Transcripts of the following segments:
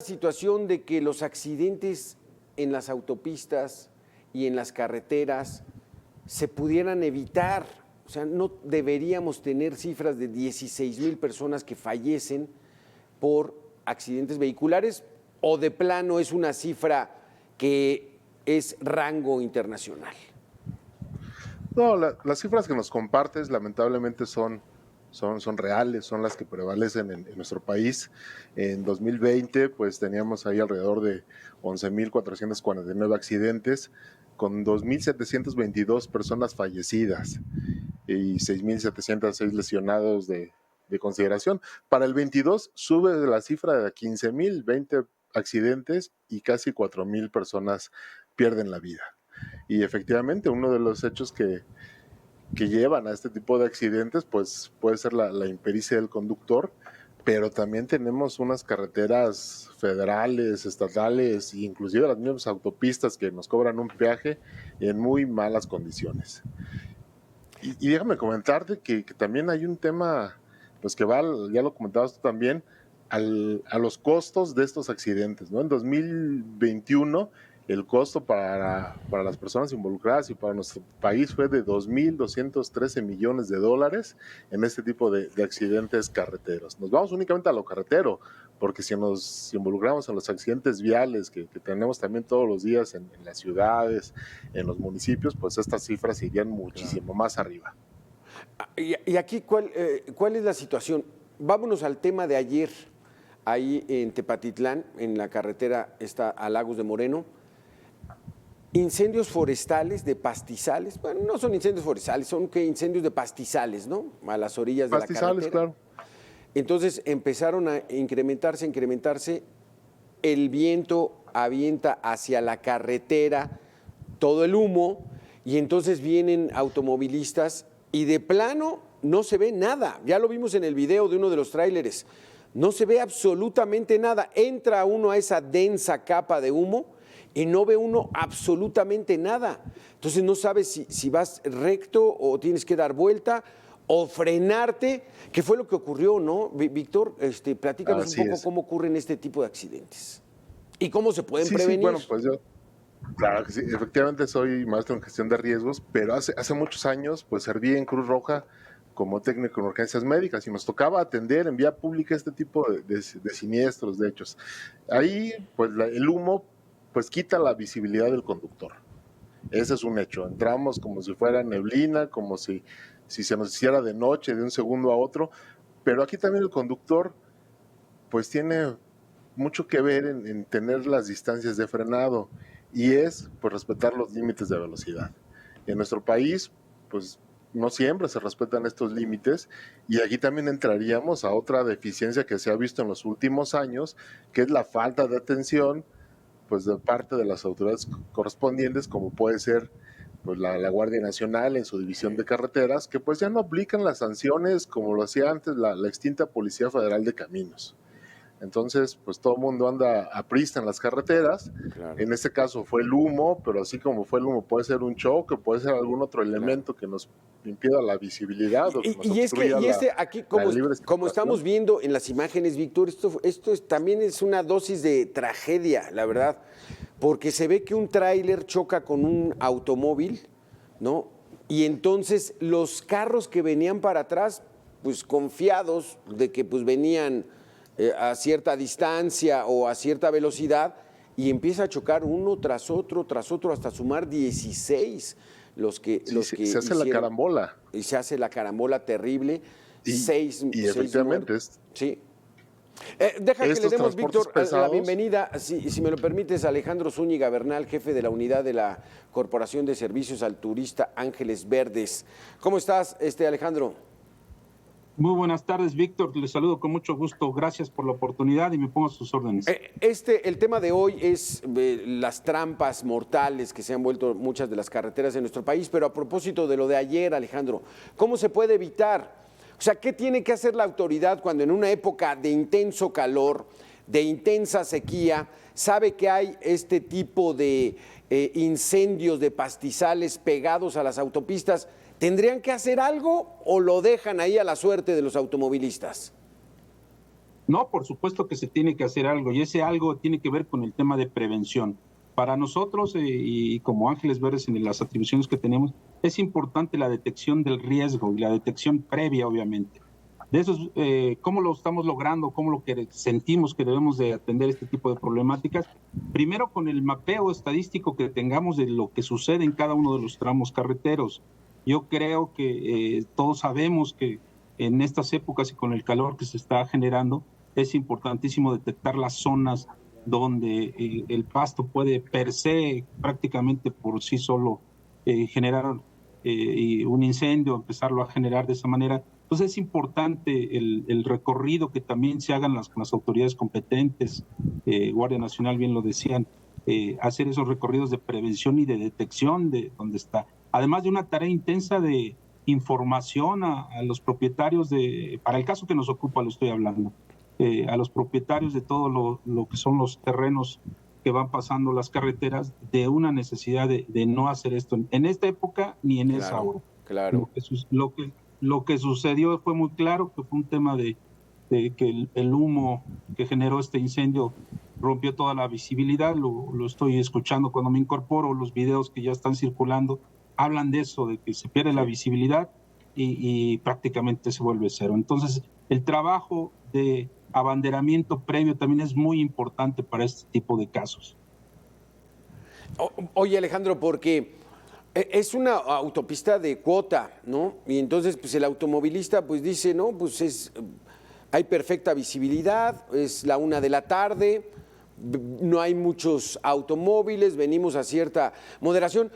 situación de que los accidentes en las autopistas y en las carreteras se pudieran evitar. O sea, no deberíamos tener cifras de 16,000 personas que fallecen por accidentes vehiculares, o de plano es una cifra que es rango internacional. No, las cifras que nos compartes lamentablemente son reales, son las que prevalecen en nuestro país. En 2020 pues teníamos ahí alrededor de 11,449 accidentes con 2,722 personas fallecidas y 6,706 lesionados de consideración. Para el 22 sube la cifra de 15,020 accidentes y casi 4,000 personas pierden la vida. Y efectivamente uno de los hechos que llevan a este tipo de accidentes pues puede ser la impericia del conductor, pero también tenemos unas carreteras federales, estatales e inclusive las mismas autopistas que nos cobran un peaje en muy malas condiciones. Y déjame comentarte que también hay un tema, pues que va, ya lo comentabas tú también, a los costos de estos accidentes, ¿no? En 2021 el costo para las personas involucradas y para nuestro país fue de 2,213 millones de dólares en este tipo de accidentes carreteros. Nos vamos únicamente a lo carretero, porque si nos involucramos en los accidentes viales que tenemos también todos los días en las ciudades, en los municipios, pues estas cifras irían muchísimo más arriba. Y aquí, ¿cuál es la situación? Vámonos al tema de ayer, ahí en Tepatitlán, en la carretera a Lagos de Moreno. Incendios forestales de pastizales, bueno, no son incendios forestales, son incendios de pastizales, ¿no? A las orillas de la carretera. Pastizales, claro. Entonces empezaron a incrementarse, el viento avienta hacia la carretera todo el humo y entonces vienen automovilistas y de plano no se ve nada. Ya lo vimos en el video de uno de los tráileres, no se ve absolutamente nada. Entra uno a esa densa capa de humo y no ve uno absolutamente nada. Entonces no sabes si vas recto o tienes que dar vuelta o frenarte, que fue lo que ocurrió, ¿no? Víctor, platícanos un poco cómo ocurren este tipo de accidentes y cómo se pueden prevenir. Sí, bueno, pues yo, claro que sí, efectivamente soy maestro en gestión de riesgos, pero hace muchos años pues serví en Cruz Roja como técnico en urgencias médicas y nos tocaba atender en vía pública este tipo de siniestros, de hechos. Ahí pues el humo pues quita la visibilidad del conductor. Ese es un hecho. Entramos como si fuera neblina, como si se nos hiciera de noche, de un segundo a otro, pero aquí también el conductor pues tiene mucho que ver en tener las distancias de frenado y es pues respetar los límites de velocidad. En nuestro país pues no siempre se respetan estos límites y aquí también entraríamos a otra deficiencia que se ha visto en los últimos años, que es la falta de atención pues de parte de las autoridades correspondientes, como puede ser pues la Guardia Nacional en su división de carreteras, que pues ya no aplican las sanciones como lo hacía antes la extinta Policía Federal de Caminos. Entonces, pues todo el mundo anda aprista en las carreteras. Claro. En este caso fue el humo, pero así como fue el humo, puede ser un choque, puede ser algún otro elemento que nos impida la visibilidad. O que nos y es que aquí, como estamos viendo en las imágenes, Víctor, esto también es una dosis de tragedia, la verdad, porque se ve que un tráiler choca con un automóvil, ¿no? Y entonces los carros que venían para atrás, pues confiados de que pues venían a cierta distancia o a cierta velocidad y empieza a chocar uno tras otro, hasta sumar 16 los que se hace la carambola. Y se hace la carambola terrible. Y efectivamente muertos. Sí. Deja que le demos, Víctor, la bienvenida, si me lo permites, a Alejandro Zúñiga Bernal, jefe de la unidad de la Corporación de Servicios al Turista Ángeles Verdes. ¿Cómo estás, Alejandro? Muy buenas tardes, Víctor. Les saludo con mucho gusto. Gracias por la oportunidad y me pongo a sus órdenes. El tema de hoy es las trampas mortales que se han vuelto muchas de las carreteras de nuestro país, pero a propósito de lo de ayer, Alejandro, ¿cómo se puede evitar? O sea, ¿qué tiene que hacer la autoridad cuando en una época de intenso calor, de intensa sequía, sabe que hay este tipo de incendios de pastizales pegados a las autopistas? ¿Tendrían que hacer algo o lo dejan ahí a la suerte de los automovilistas? No, por supuesto que se tiene que hacer algo, y ese algo tiene que ver con el tema de prevención. Para nosotros, y como Ángeles Verdes en las atribuciones que tenemos, es importante la detección del riesgo y la detección previa, obviamente. De eso, ¿cómo lo estamos logrando? ¿Cómo lo que sentimos que debemos de atender este tipo de problemáticas? Primero, con el mapeo estadístico que tengamos de lo que sucede en cada uno de los tramos carreteros. Yo creo que todos sabemos que en estas épocas y con el calor que se está generando, es importantísimo detectar las zonas donde el pasto puede per se, prácticamente por sí solo, generar un incendio, empezarlo a generar de esa manera. Entonces es importante el recorrido que también se hagan con las autoridades competentes, Guardia Nacional bien lo decían, hacer esos recorridos de prevención y de detección de dónde está. Además de una tarea intensa de información a los propietarios para el caso que nos ocupa lo estoy hablando, a los propietarios de todo lo que son los terrenos que van pasando las carreteras, de una necesidad de no hacer esto en esta época ni en esa hora. Claro. Lo que sucedió fue muy claro, que fue un tema de que el humo que generó este incendio rompió toda la visibilidad. Lo estoy escuchando cuando me incorporo, los videos que ya están circulando hablan de eso, de que se pierde la visibilidad y prácticamente se vuelve cero. Entonces, el trabajo de abanderamiento previo también es muy importante para este tipo de casos. Oye, Alejandro, porque es una autopista de cuota, ¿no? Y entonces, pues el automovilista, pues dice, no, pues hay perfecta visibilidad, es la 1 de la tarde, no hay muchos automóviles, venimos a cierta moderación.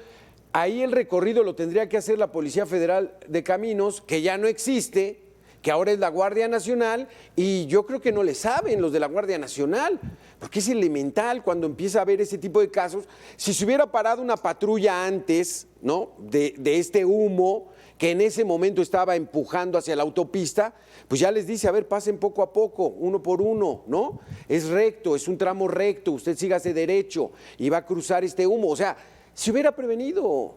Ahí el recorrido lo tendría que hacer la Policía Federal de Caminos, que ya no existe, que ahora es la Guardia Nacional, y yo creo que no le saben los de la Guardia Nacional, porque es elemental cuando empieza a haber ese tipo de casos. Si se hubiera parado una patrulla antes, ¿no?, de este humo que en ese momento estaba empujando hacia la autopista, pues ya les dice, a ver, pasen poco a poco, uno por uno, ¿no? Es recto, es un tramo recto, usted sígase derecho y va a cruzar este humo. O sea, se hubiera prevenido,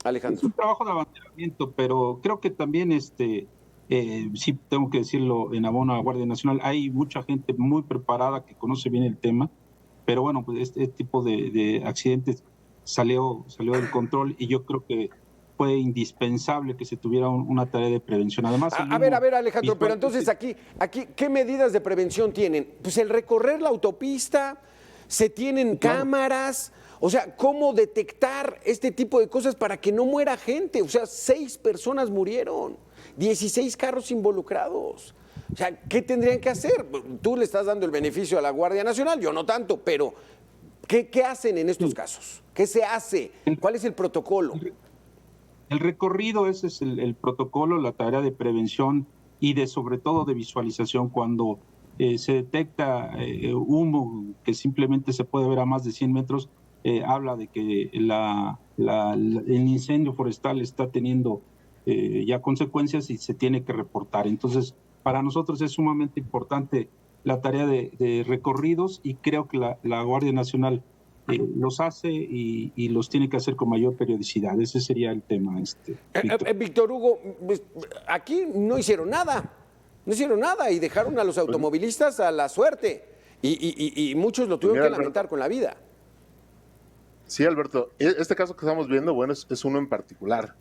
Alejandro. Es un trabajo de abanderamiento, pero creo que también, sí tengo que decirlo en abono a la Guardia Nacional, hay mucha gente muy preparada que conoce bien el tema, pero bueno, pues este tipo de accidentes salió del control y yo creo que fue indispensable que se tuviera una tarea de prevención. Además, A ver, Alejandro, pero entonces aquí, ¿qué medidas de prevención tienen? Pues el recorrer la autopista, se tienen cámaras, o sea, ¿cómo detectar este tipo de cosas para que no muera gente? O sea, 6 personas murieron, 16 carros involucrados. O sea, ¿qué tendrían que hacer? Tú le estás dando el beneficio a la Guardia Nacional, yo no tanto, pero ¿qué hacen en estos casos? ¿Qué se hace? ¿Cuál es el protocolo? El recorrido, ese es el protocolo, la tarea de prevención y sobre todo de visualización. Cuando se detecta humo que simplemente se puede ver a más de 100 metros, habla de que el incendio forestal está teniendo ya consecuencias y se tiene que reportar. Entonces, para nosotros es sumamente importante la tarea de recorridos y creo que la Guardia Nacional los hace y los tiene que hacer con mayor periodicidad. Ese sería el tema. Víctor Hugo, aquí no hicieron nada. No hicieron nada y dejaron a los automovilistas a la suerte. Y muchos lo tuvieron que lamentar con la vida. Sí, Alberto, este caso que estamos viendo, bueno, es uno en particular,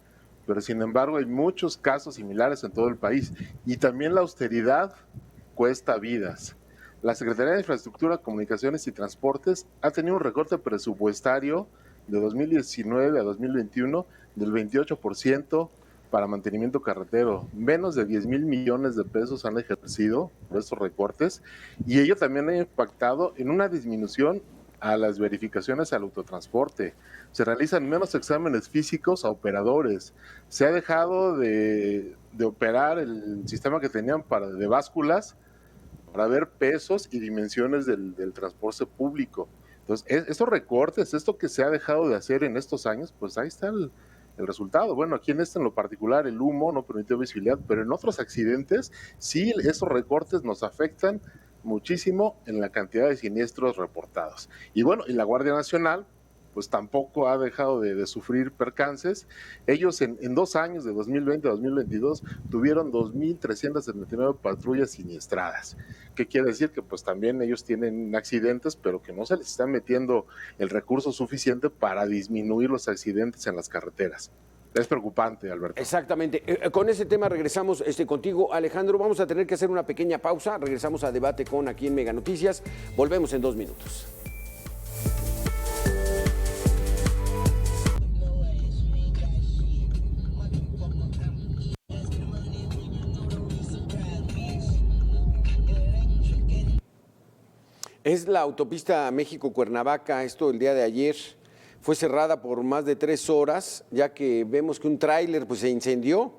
pero sin embargo hay muchos casos similares en todo el país y también la austeridad cuesta vidas. La Secretaría de Infraestructura, Comunicaciones y Transportes ha tenido un recorte presupuestario de 2019 a 2021 del 28% para mantenimiento carretero. Menos de 10,000 millones de pesos han ejercido por estos recortes y ello también ha impactado en una disminución a las verificaciones al autotransporte. Se realizan menos exámenes físicos a operadores. Se ha dejado de operar el sistema que tenían de básculas para ver pesos y dimensiones del transporte público. Entonces, estos recortes, esto que se ha dejado de hacer en estos años, pues ahí está el resultado. Bueno, aquí en lo particular el humo no permitió visibilidad, pero en otros accidentes sí, esos recortes nos afectan muchísimo en la cantidad de siniestros reportados. Y bueno, y la Guardia Nacional pues tampoco ha dejado de sufrir percances. Ellos en 2 años, de 2020 a 2022, tuvieron 2.379 patrullas siniestradas. ¿Qué quiere decir? Que pues también ellos tienen accidentes, pero que no se les está metiendo el recurso suficiente para disminuir los accidentes en las carreteras. Es preocupante, Alberto. Exactamente. Con ese tema regresamos contigo, Alejandro. Vamos a tener que hacer una pequeña pausa. Regresamos a Debate con aquí en Mega Noticias. Volvemos en 2 minutos. Es la autopista México-Cuernavaca, esto el día de ayer. Fue cerrada por más de 3 horas, ya que vemos que un tráiler pues, se incendió.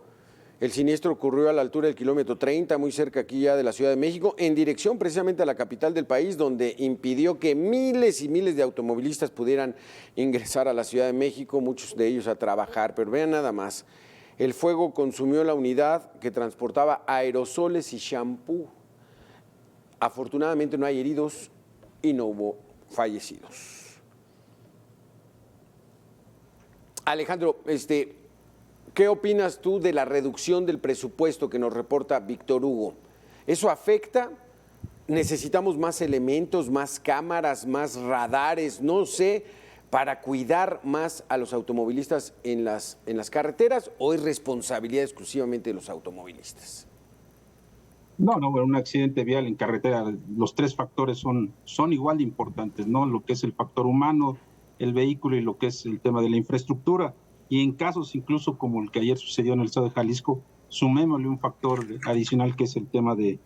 El siniestro ocurrió a la altura del kilómetro 30, muy cerca aquí ya de la Ciudad de México, en dirección precisamente a la capital del país, donde impidió que miles y miles de automovilistas pudieran ingresar a la Ciudad de México, muchos de ellos a trabajar. Pero vean nada más, el fuego consumió la unidad que transportaba aerosoles y shampoo. Afortunadamente no hay heridos y no hubo fallecidos. Alejandro, ¿qué opinas tú de la reducción del presupuesto que nos reporta Víctor Hugo? ¿Eso afecta? ¿Necesitamos más elementos, más cámaras, más radares, no sé, para cuidar más a los automovilistas en las carreteras, o es responsabilidad exclusivamente de los automovilistas? No, bueno, un accidente vial en carretera, los 3 factores son igual de importantes, ¿no? Lo que es el factor humano, el vehículo y lo que es el tema de la infraestructura. Y en casos incluso como el que ayer sucedió en el estado de Jalisco, sumémosle un factor adicional que es el tema de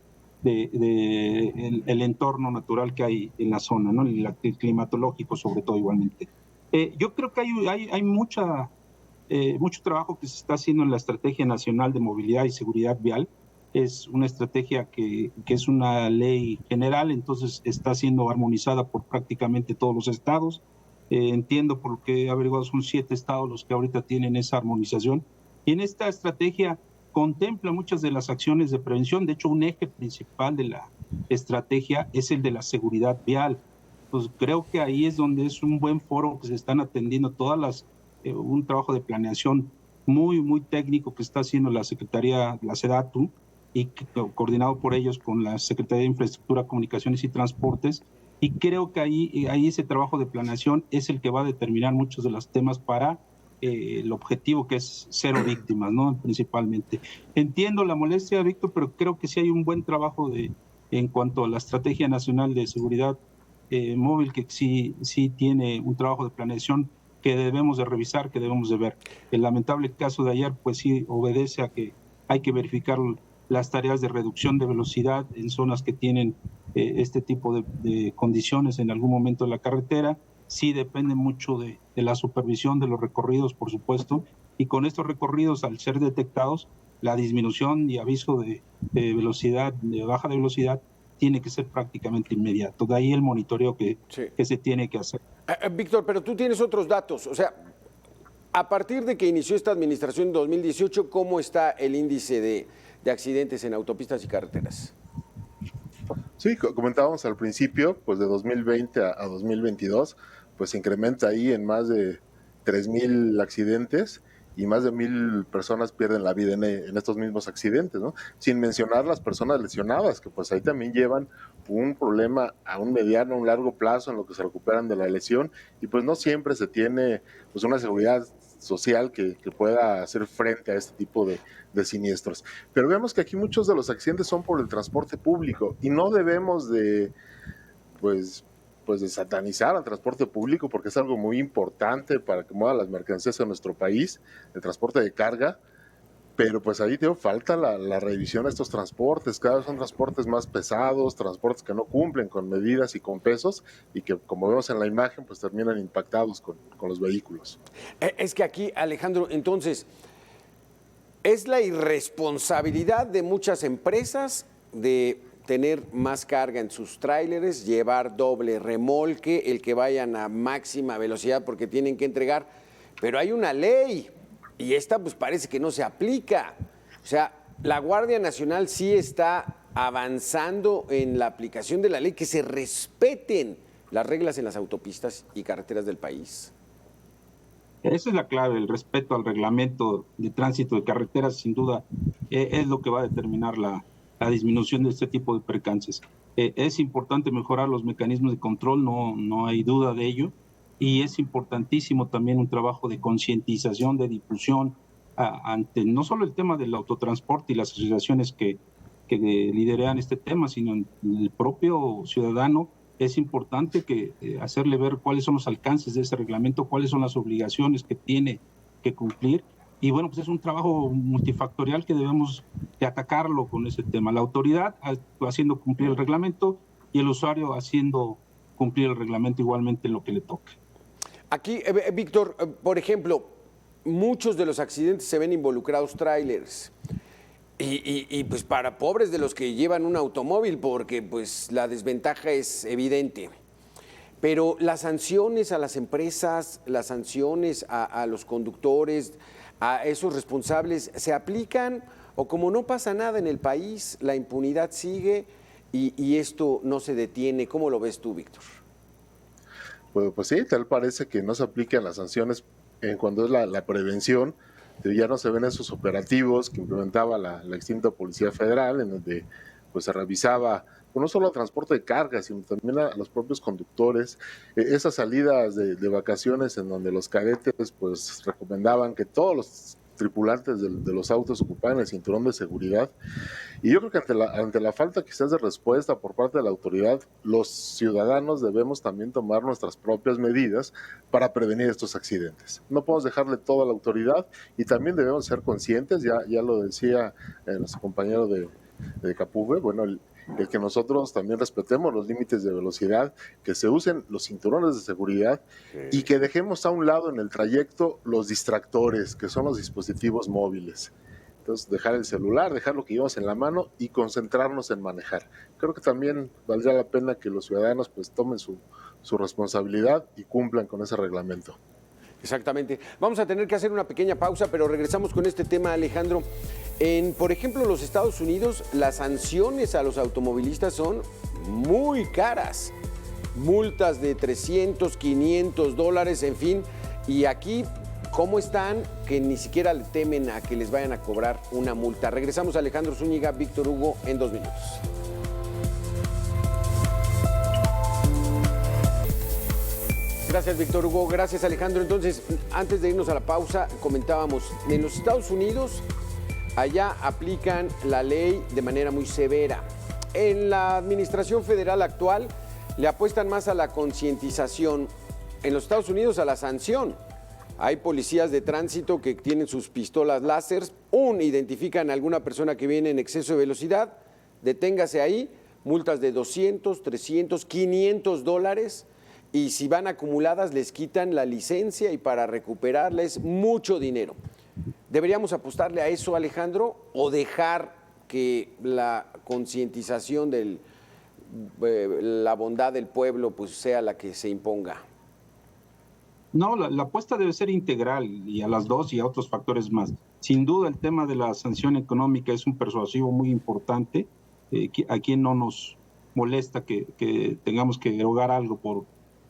el entorno natural que hay en la zona, ¿no? El climatológico sobre todo igualmente. Yo creo que hay mucho trabajo que se está haciendo en la Estrategia Nacional de Movilidad y Seguridad Vial. Es una estrategia que es una ley general, entonces está siendo armonizada por prácticamente todos los estados. Entiendo, por lo que he averiguado, son 7 estados los que ahorita tienen esa armonización. Y en esta estrategia contempla muchas de las acciones de prevención. De hecho, un eje principal de la estrategia es el de la seguridad vial. Pues creo que ahí es donde es un buen foro que se están atendiendo un trabajo de planeación muy, muy técnico que está haciendo la Secretaría, la SEDATU, y coordinado por ellos con la Secretaría de Infraestructura, Comunicaciones y Transportes. Y creo que ahí ese trabajo de planeación es el que va a determinar muchos de los temas para el objetivo, que es 0 víctimas, ¿no? Principalmente. Entiendo la molestia, Víctor, pero creo que sí hay un buen trabajo en cuanto a la Estrategia Nacional de Seguridad Móvil, que sí tiene un trabajo de planeación que debemos de revisar, que debemos de ver. El lamentable caso de ayer, pues sí obedece a que hay que verificar las tareas de reducción de velocidad en zonas que tienen este tipo de condiciones en algún momento de la carretera. Sí depende mucho de la supervisión de los recorridos, por supuesto, y con estos recorridos, al ser detectados, la disminución y aviso de velocidad, de baja de velocidad, tiene que ser prácticamente inmediato. De ahí el monitoreo que se tiene que hacer. Víctor, pero tú tienes otros datos, o sea, a partir de que inició esta administración en 2018, ¿cómo está el índice de accidentes en autopistas y carreteras? Sí, comentábamos al principio, pues de 2020 a 2022, pues se incrementa ahí en más de 3,000 accidentes y más de 1,000 personas pierden la vida en estos mismos accidentes, ¿no? Sin mencionar las personas lesionadas, que pues ahí también llevan un problema a un mediano, a un largo plazo en lo que se recuperan de la lesión, y pues no siempre se tiene pues una seguridad social que pueda hacer frente a este tipo de siniestros. Pero vemos que aquí muchos de los accidentes son por el transporte público y no debemos de de satanizar al transporte público, porque es algo muy importante para que muevan las mercancías en nuestro país, el transporte de carga, pero pues ahí falta la revisión de estos transportes. Cada vez son transportes más pesados, transportes que no cumplen con medidas y con pesos, y que, como vemos en la imagen, pues terminan impactados con los vehículos. Es que aquí, Alejandro, entonces, ¿es la irresponsabilidad de muchas empresas de tener más carga en sus tráileres, llevar doble remolque, el que vayan a máxima velocidad porque tienen que entregar? Pero hay una ley y esta pues parece que no se aplica. O sea, la Guardia Nacional sí está avanzando en la aplicación de la ley, que se respeten las reglas en las autopistas y carreteras del país. Esa es la clave, el respeto al reglamento de tránsito de carreteras, sin duda, es lo que va a determinar la disminución de este tipo de percances. Es importante mejorar los mecanismos de control, no hay duda de ello, y es importantísimo también un trabajo de concientización, de difusión, ante no solo el tema del autotransporte y las asociaciones que lideran este tema, sino el propio ciudadano. Es importante hacerle ver cuáles son los alcances de ese reglamento, cuáles son las obligaciones que tiene que cumplir. Y bueno, pues es un trabajo multifactorial que debemos de atacarlo con ese tema. La autoridad haciendo cumplir el reglamento y el usuario haciendo cumplir el reglamento igualmente en lo que le toque. Aquí, Víctor, por ejemplo, muchos de los accidentes se ven involucrados trailers. Y pues para pobres de los que llevan un automóvil, porque pues la desventaja es evidente. Pero las sanciones a las empresas, las sanciones a los conductores, a esos responsables, ¿se aplican? O como no pasa nada en el país, la impunidad sigue y esto no se detiene. ¿Cómo lo ves tú, Víctor? Pues sí, tal parece que no se aplican las sanciones cuando es la prevención. Ya no se ven esos operativos que implementaba la extinta Policía Federal, en donde pues se revisaba no solo el transporte de carga, sino también a los propios conductores, esas salidas de vacaciones en donde los cadetes pues recomendaban que todos los tripulantes de los autos ocuparan el cinturón de seguridad. Y yo creo que ante la falta quizás de respuesta por parte de la autoridad, los ciudadanos debemos también tomar nuestras propias medidas para prevenir estos accidentes. No podemos dejarle todo a la autoridad y también debemos ser conscientes, ya lo decía nuestro compañero de Capuve, bueno, el que nosotros también respetemos los límites de velocidad, que se usen los cinturones de seguridad y que dejemos a un lado en el trayecto los distractores, que son los dispositivos móviles. Entonces, dejar el celular, dejar lo que llevamos en la mano y concentrarnos en manejar. Creo que también valdría la pena que los ciudadanos pues tomen su responsabilidad y cumplan con ese reglamento. Exactamente. Vamos a tener que hacer una pequeña pausa, pero regresamos con este tema, Alejandro. Por ejemplo, los Estados Unidos, las sanciones a los automovilistas son muy caras. Multas de $300, $500, en fin. Y aquí, ¿cómo están? Que ni siquiera le temen a que les vayan a cobrar una multa. Regresamos a Alejandro Zúñiga, Víctor Hugo, en 2 minutos. Gracias, Víctor Hugo. Gracias, Alejandro. Entonces, antes de irnos a la pausa, comentábamos, en los Estados Unidos, allá aplican la ley de manera muy severa. En la administración federal actual, le apuestan más a la concientización. En los Estados Unidos, a la sanción. Hay policías de tránsito que tienen sus pistolas láser, identifican a alguna persona que viene en exceso de velocidad, deténgase ahí, multas de $200, $300, $500, y si van acumuladas les quitan la licencia y para recuperarla es mucho dinero. ¿Deberíamos apostarle a eso, Alejandro, o dejar que la concientización de la bondad del pueblo pues sea la que se imponga? No, la apuesta debe ser integral y a las dos y a otros factores más. Sin duda el tema de la sanción económica es un persuasivo muy importante. A quien no nos molesta que tengamos que erogar algo por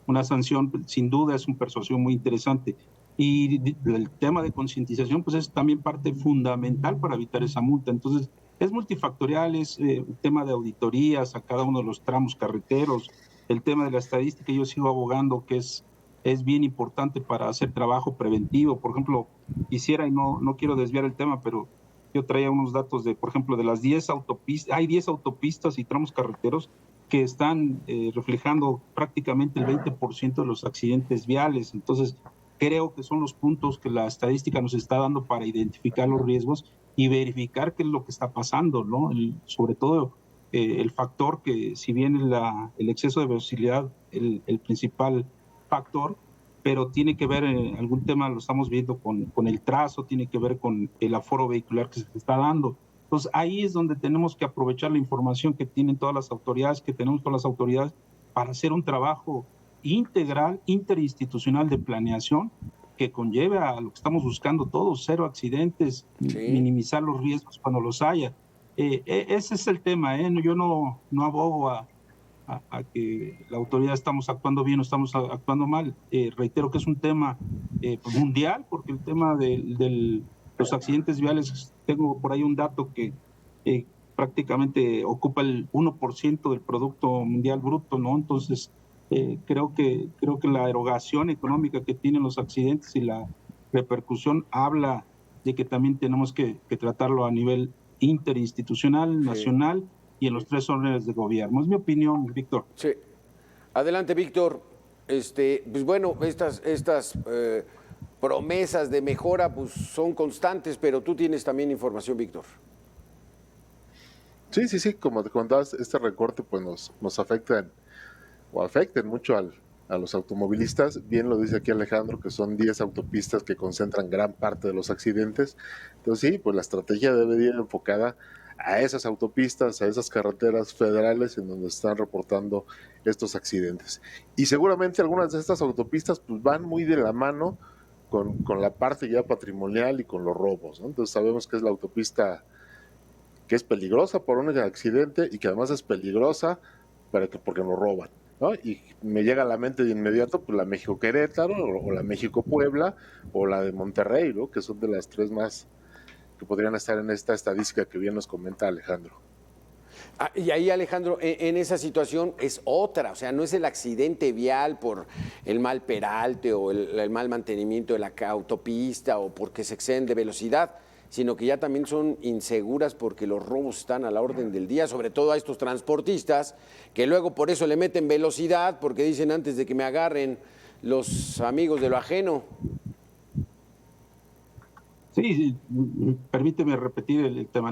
una sanción, sin duda es un persuasivo muy interesante. Y el tema de concientización pues es también parte fundamental para evitar esa multa. Entonces es multifactorial, es un tema de auditorías a cada uno de los tramos carreteros, el tema de la estadística. Yo sigo abogando que es bien importante para hacer trabajo preventivo. Por ejemplo, quisiera, y no quiero desviar el tema, pero yo traía unos datos de, por ejemplo, de las 10 autopistas, hay 10 autopistas y tramos carreteros que están reflejando prácticamente el 20% de los accidentes viales. Entonces, creo que son los puntos que la estadística nos está dando para identificar los riesgos y verificar qué es lo que está pasando, ¿no? Sobre todo el factor que, si bien el exceso de velocidad, el principal factor, pero tiene que ver, algún tema lo estamos viendo con el trazo, tiene que ver con el aforo vehicular que se está dando. Entonces ahí es donde tenemos que aprovechar la información que tienen todas las autoridades, que tenemos todas las autoridades, para hacer un trabajo integral, interinstitucional de planeación que conlleve a lo que estamos buscando todos, 0 accidentes, sí, minimizar los riesgos cuando los haya. Ese es el tema, yo no abogo a a que la autoridad estamos actuando bien o estamos actuando mal. Reitero que es un tema mundial, porque el tema de los accidentes viales, tengo por ahí un dato que prácticamente ocupa el 1% del Producto Mundial Bruto, ¿no? Entonces, creo que la erogación económica que tienen los accidentes y la repercusión habla de que también tenemos que tratarlo a nivel interinstitucional, nacional y en los 3 órdenes de gobierno. Es mi opinión, Víctor. Sí. Adelante, Víctor. Pues bueno, estas promesas de mejora pues son constantes, pero tú tienes también información, Víctor. Sí, como te contabas, este recorte pues nos afectan mucho a los automovilistas. Bien lo dice aquí Alejandro, que son 10 autopistas que concentran gran parte de los accidentes. Entonces sí, pues la estrategia debe ir enfocada a esas autopistas, a esas carreteras federales en donde están reportando estos accidentes. Y seguramente algunas de estas autopistas pues van muy de la mano con la parte ya patrimonial y con los robos, ¿no? Entonces sabemos que es la autopista que es peligrosa por un accidente y que además es peligrosa porque nos roban, ¿no? Y me llega a la mente de inmediato pues la México-Querétaro o la México-Puebla o la de Monterrey, ¿no? Que son de las 3 más que podrían estar en esta estadística que bien nos comenta Alejandro. Y ahí, Alejandro, en esa situación es otra, o sea, no es el accidente vial por el mal peralte o el mal mantenimiento de la autopista o porque se exceden de velocidad, sino que ya también son inseguras porque los robos están a la orden del día, sobre todo a estos transportistas, que luego por eso le meten velocidad, porque dicen antes de que me agarren los amigos de lo ajeno. Sí, permíteme repetir el tema.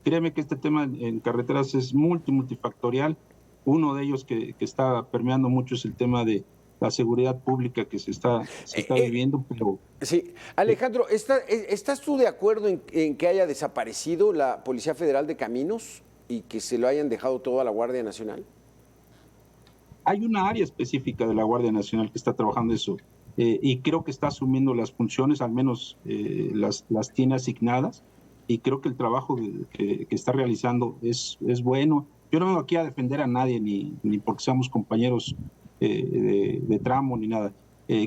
Créeme que este tema en carreteras es multifactorial. Uno de ellos que está permeando mucho es el tema de la seguridad pública que se está viviendo. Pero sí, Alejandro, ¿estás tú de acuerdo en que haya desaparecido la Policía Federal de Caminos y que se lo hayan dejado todo a la Guardia Nacional? Hay una área específica de la Guardia Nacional que está trabajando eso. Y creo que está asumiendo las funciones, al menos las tiene asignadas, y creo que el trabajo que está realizando es bueno. Yo no vengo aquí a defender a nadie, ni porque seamos compañeros de tramo, ni nada.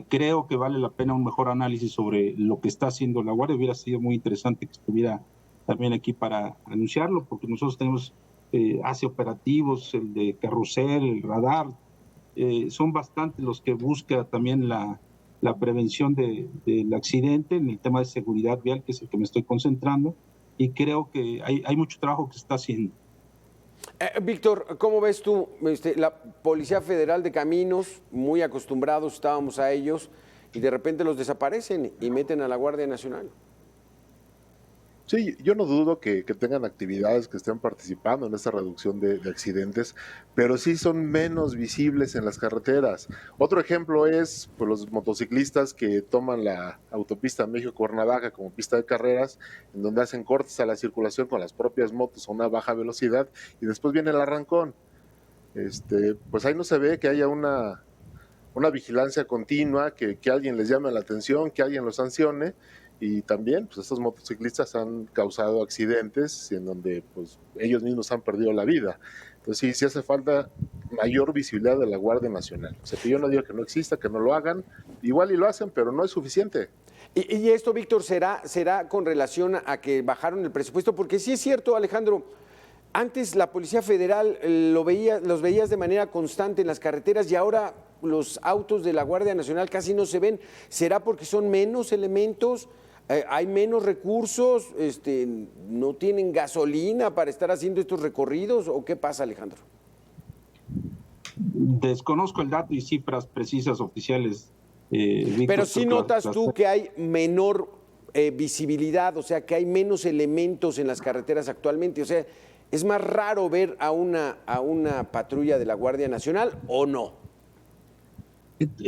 Creo que vale la pena un mejor análisis sobre lo que está haciendo la Guardia. Hubiera sido muy interesante que estuviera también aquí para anunciarlo, porque nosotros tenemos hace operativos, el de carrusel, el radar, son bastantes los que busca también la prevención del accidente en el tema de seguridad vial, que es el que me estoy concentrando, y creo que hay mucho trabajo que se está haciendo. Víctor, ¿cómo ves tú la Policía Federal de Caminos? Muy acostumbrados estábamos a ellos y de repente los desaparecen y meten a la Guardia Nacional. Sí, yo no dudo que tengan actividades que estén participando en esta reducción de accidentes, pero sí son menos visibles en las carreteras. Otro ejemplo es pues, los motociclistas que toman la autopista México-Cuernavaca como pista de carreras, en donde hacen cortes a la circulación con las propias motos a una baja velocidad y después viene el arrancón. Pues ahí no se ve que haya una vigilancia continua, que alguien les llame la atención, que alguien los sancione. Y también pues estos motociclistas han causado accidentes en donde pues ellos mismos han perdido la vida. Entonces sí hace falta mayor visibilidad de la Guardia Nacional. O sea, que yo no digo que no exista, que no lo hagan, igual y lo hacen, pero no es suficiente. Y esto, Víctor, será con relación a que bajaron el presupuesto, porque sí es cierto, Alejandro, antes la Policía Federal los veías de manera constante en las carreteras y ahora los autos de la Guardia Nacional casi no se ven. ¿Será porque son menos elementos? ¿Hay menos recursos? ¿No tienen gasolina para estar haciendo estos recorridos? ¿O qué pasa, Alejandro? Desconozco el dato y cifras precisas oficiales. Víctor, pero sí notas tú que hay menor visibilidad, o sea, que hay menos elementos en las carreteras actualmente. O sea, ¿es más raro ver a una patrulla de la Guardia Nacional o no?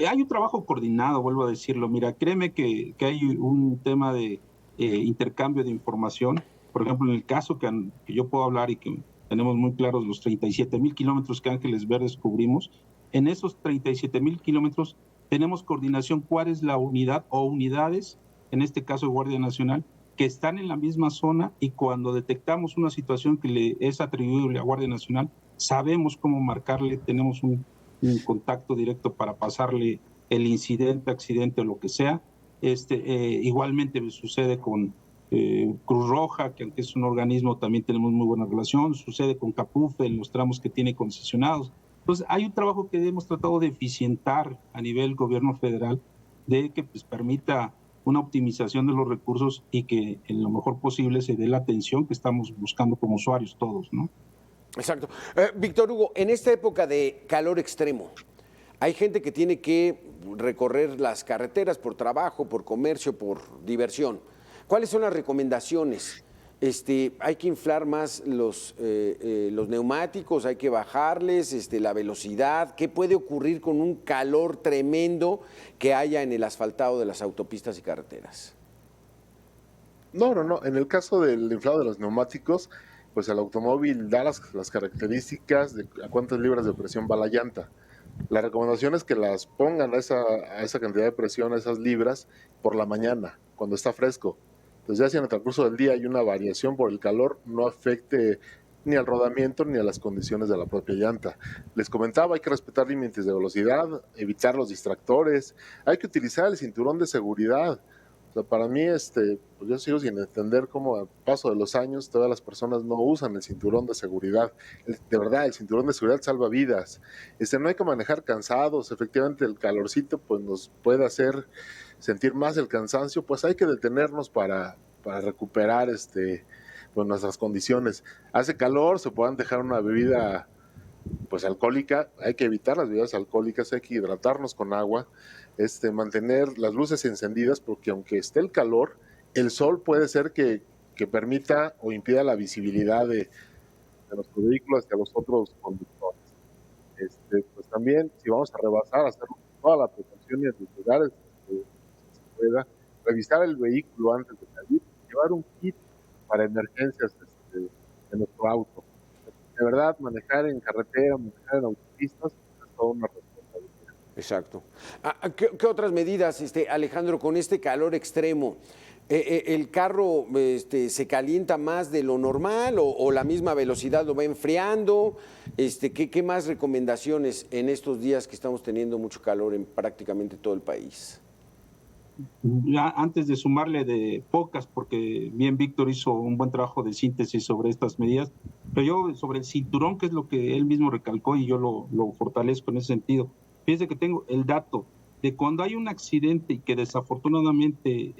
Hay un trabajo coordinado, vuelvo a decirlo. Mira, créeme que hay un tema de intercambio de información. Por ejemplo, en el caso que yo puedo hablar y que tenemos muy claros los 37,000 kilómetros que Ángeles Verdes cubrimos, en esos 37,000 kilómetros tenemos coordinación cuál es la unidad o unidades, en este caso Guardia Nacional, que están en la misma zona y cuando detectamos una situación que le es atribuible a Guardia Nacional, sabemos cómo marcarle, tenemos un contacto directo para pasarle el incidente, accidente o lo que sea. Igualmente sucede con Cruz Roja, que aunque es un organismo también tenemos muy buena relación, sucede con Capufe en los tramos que tiene concesionados. Entonces hay un trabajo que hemos tratado de eficientar a nivel gobierno federal, de que pues permita una optimización de los recursos y que en lo mejor posible se dé la atención que estamos buscando como usuarios todos, ¿no? Exacto. Víctor Hugo, en esta época de calor extremo, hay gente que tiene que recorrer las carreteras por trabajo, por comercio, por diversión. ¿Cuáles son las recomendaciones? Hay que inflar más los neumáticos, hay que bajarles la velocidad. ¿Qué puede ocurrir con un calor tremendo que haya en el asfaltado de las autopistas y carreteras? No. En el caso del inflado de los neumáticos, pues el automóvil da las características de a cuántas libras de presión va la llanta. La recomendación es que las pongan a esa cantidad de presión, a esas libras, por la mañana, cuando está fresco. Entonces ya si en el transcurso del día hay una variación por el calor, no afecte ni al rodamiento ni a las condiciones de la propia llanta. Les comentaba, hay que respetar límites de velocidad, evitar los distractores, hay que utilizar el cinturón de seguridad. O sea, para mí, pues yo sigo sin entender cómo a paso de los años todas las personas no usan el cinturón de seguridad. De verdad, el cinturón de seguridad salva vidas. No hay que manejar cansados. Efectivamente, el calorcito pues nos puede hacer sentir más el cansancio. Pues hay que detenernos para recuperar pues nuestras condiciones. Hace calor, se puedan dejar una bebida pues alcohólica, hay que evitar las bebidas alcohólicas, hay que hidratarnos con agua, mantener las luces encendidas, porque aunque esté el calor, el sol puede ser que permita o impida la visibilidad de nuestro vehículo hacia los otros conductores. Pues también, si vamos a rebasar, hacerlo con toda la precaución y en los lugares donde se pueda, revisar el vehículo antes de salir, llevar un kit para emergencias en nuestro auto. De verdad, manejar en carretera, manejar en autopistas, es toda una responsabilidad. Exacto. ¿Qué otras medidas, Alejandro, con este calor extremo? ¿El carro se calienta más de lo normal o la misma velocidad lo va enfriando? ¿Qué más recomendaciones en estos días que estamos teniendo mucho calor en prácticamente todo el país? Ya antes de sumarle de pocas, porque bien Víctor hizo un buen trabajo de síntesis sobre estas medidas, pero yo sobre el cinturón, que es lo que él mismo recalcó y yo lo fortalezco en ese sentido. Fíjense que tengo el dato de cuando hay un accidente y que desafortunadamente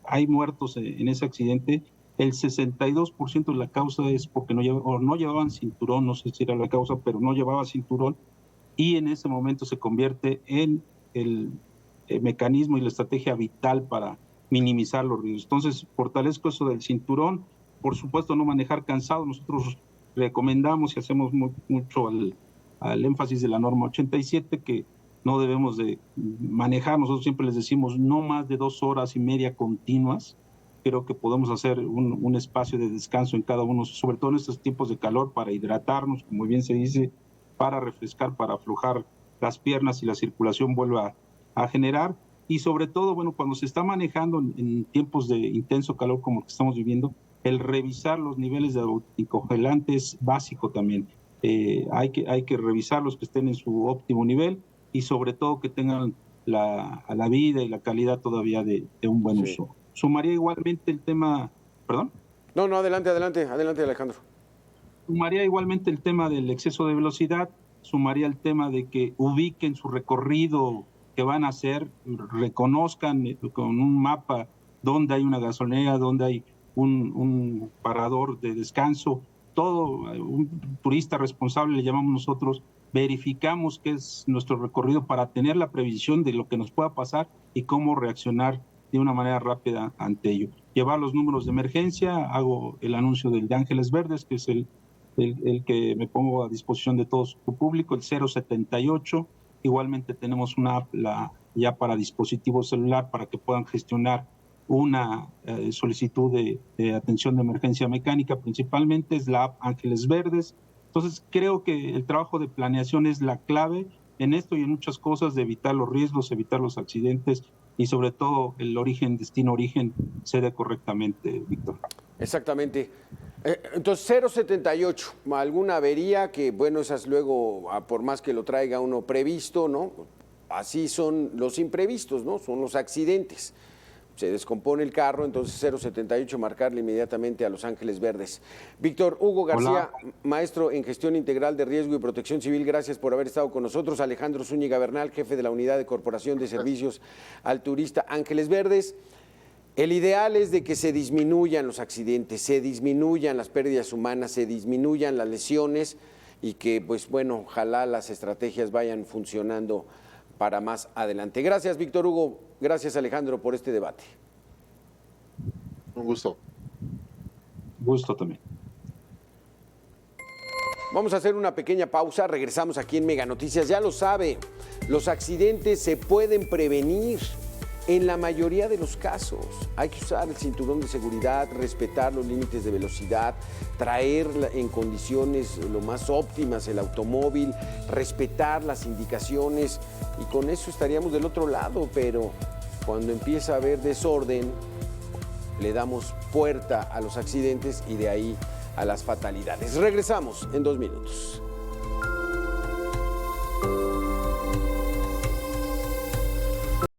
hay muertos en ese accidente, el 62% de la causa es porque no llevaban cinturón, no sé si era la causa, pero no llevaba cinturón, y en ese momento se convierte en el mecanismo y la estrategia vital para minimizar los riesgos. Entonces, fortalezco eso del cinturón. Por supuesto, no manejar cansado. Nosotros recomendamos y hacemos mucho al énfasis de la norma 87, que no debemos de manejar. Nosotros siempre les decimos no más de 2 horas y media continuas. Creo que podemos hacer un espacio de descanso en cada uno, sobre todo en estos tiempos de calor, para hidratarnos, como bien se dice, para refrescar, para aflojar las piernas y la circulación vuelva a generar. Y sobre todo, bueno, cuando se está manejando en tiempos de intenso calor como el que estamos viviendo, el revisar los niveles de anticongelante es básico también. Hay que revisar los que estén en su óptimo nivel y sobre todo que tengan la vida y la calidad todavía de un buen uso. Sumaría igualmente el tema, ¿perdón? No, adelante, Alejandro. Sumaría igualmente el tema del exceso de velocidad, sumaría el tema de que ubiquen su recorrido que van a hacer, reconozcan con un mapa dónde hay una gasolinera, dónde hay un parador de descanso, todo un turista responsable le llamamos nosotros, verificamos qué es nuestro recorrido para tener la previsión de lo que nos pueda pasar y cómo reaccionar de una manera rápida ante ello. Llevar los números de emergencia, hago el anuncio del de Ángeles Verdes, que es el que me pongo a disposición de todo su público, el 078. Igualmente tenemos una app ya para dispositivo celular para que puedan gestionar una solicitud de atención de emergencia mecánica, principalmente es la app Ángeles Verdes. Entonces creo que el trabajo de planeación es la clave en esto y en muchas cosas, de evitar los riesgos, evitar los accidentes y sobre todo el origen, destino-origen se dé correctamente, Víctor. Exactamente. Entonces, 0,78, alguna avería que, bueno, esas luego, por más que lo traiga uno previsto, ¿no? Así son los imprevistos, ¿no? Son los accidentes. Se descompone el carro, entonces 0,78, marcarle inmediatamente a Los Ángeles Verdes. Víctor Hugo García, Hola. maestro en Gestión Integral de Riesgo y Protección Civil, gracias por haber estado con nosotros. Alejandro Zúñiga Bernal, jefe de la Unidad de Corporación de Servicios al Turista Ángeles Verdes. El ideal es de que se disminuyan los accidentes, se disminuyan las pérdidas humanas, se disminuyan las lesiones y que, pues bueno, ojalá las estrategias vayan funcionando para más adelante. Gracias, Víctor Hugo. Gracias, Alejandro, por este debate. Un gusto. Gusto también. Vamos a hacer una pequeña pausa, regresamos aquí en Mega Noticias. Ya lo sabe, los accidentes se pueden prevenir en la mayoría de los casos. Hay que usar el cinturón de seguridad, respetar los límites de velocidad, traer en condiciones lo más óptimas el automóvil, respetar las indicaciones y con eso estaríamos del otro lado, pero cuando empieza a haber desorden, le damos puerta a los accidentes y de ahí a las fatalidades. Regresamos en 2 minutos.